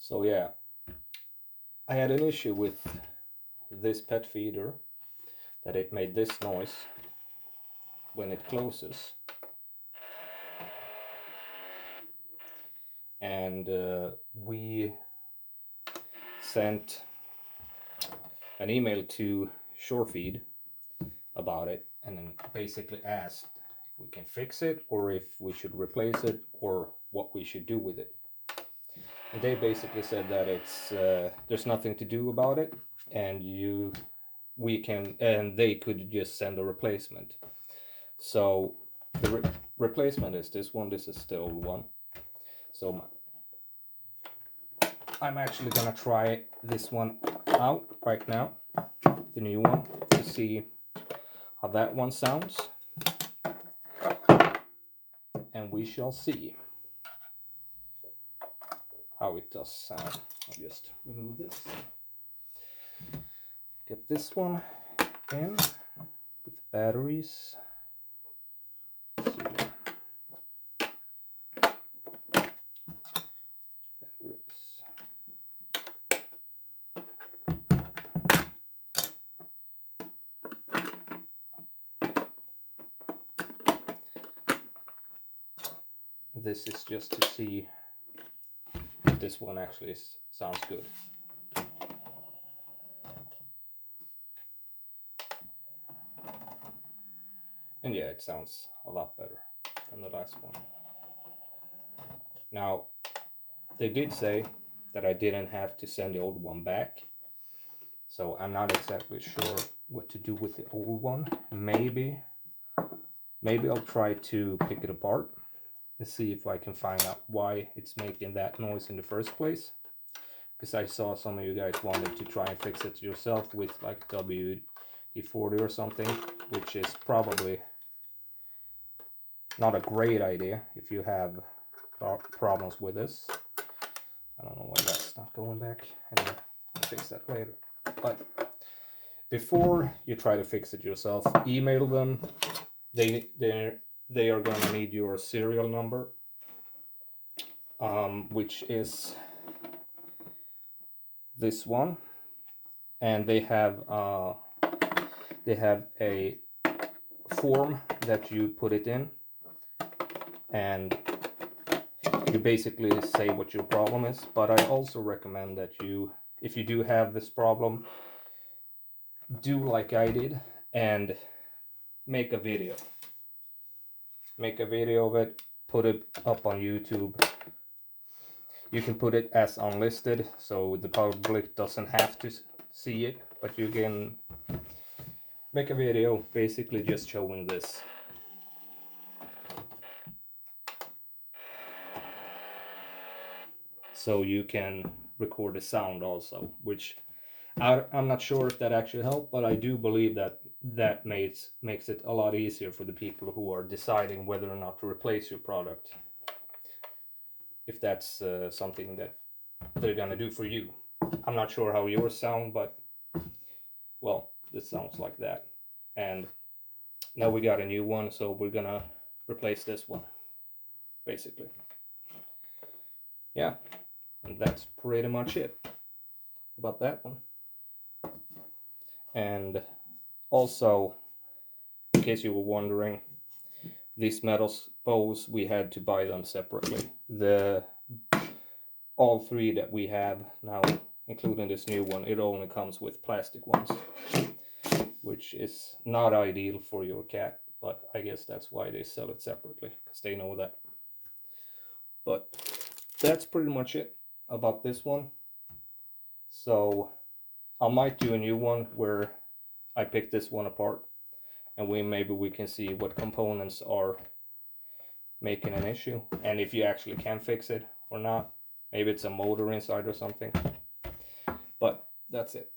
So yeah, I had an issue with this pet feeder, that it made this noise when it closes. And we sent an email to SureFeed about it, and then basically asked if we can fix it, or if we should replace it, or what we should do with it. And they basically said that it's there's nothing to do about it, and they could just send a replacement. So the replacement is this one. This is the old one. So I'm actually gonna try this one out right now, the new one, to see how that one sounds, and we shall see how it does sound. I'll just remove this, get this one in with batteries. Let's see. Batteries. This is just to see if this one actually sounds good. And yeah, it sounds a lot better than the last one. Now, they did say that I didn't have to send the old one back, so I'm not exactly sure what to do with the old one. Maybe I'll try to pick it apart and see if I can find out why it's making that noise in the first place. Because I saw some of you guys wanted to try and fix it yourself with like WD-40 or something, which is probably not a great idea if you have problems with this. I don't know why that's not going back. Anyway, I'll fix that later. But before you try to fix it yourself, email them. They are gonna need your serial number, which is this one, and they have a form that you put it in, and you basically say what your problem is. But I also recommend that if you do have this problem, do like I did and make a video. Make a video of it, put it up on YouTube. You can put it as unlisted, so the public doesn't have to see it, but you can make a video basically just showing this. So you can record the sound also, which I'm not sure if that actually helped, but I do believe that makes it a lot easier for the people who are deciding whether or not to replace your product, if that's something that they're gonna do for you. I'm not sure how yours sound, but well, this sounds like that. And now we got a new one, so we're gonna replace this one, basically. Yeah, and that's pretty much it about that one. And also, in case you were wondering, these metal bows, we had to buy them separately. All three that we have now, including this new one, it only comes with plastic ones, which is not ideal for your cat, but I guess that's why they sell it separately, because they know that. But that's pretty much it about this one. So I might do a new one where I pick this one apart, and maybe we can see what components are making an issue, and if you actually can fix it or not. Maybe it's a motor inside or something. But that's it.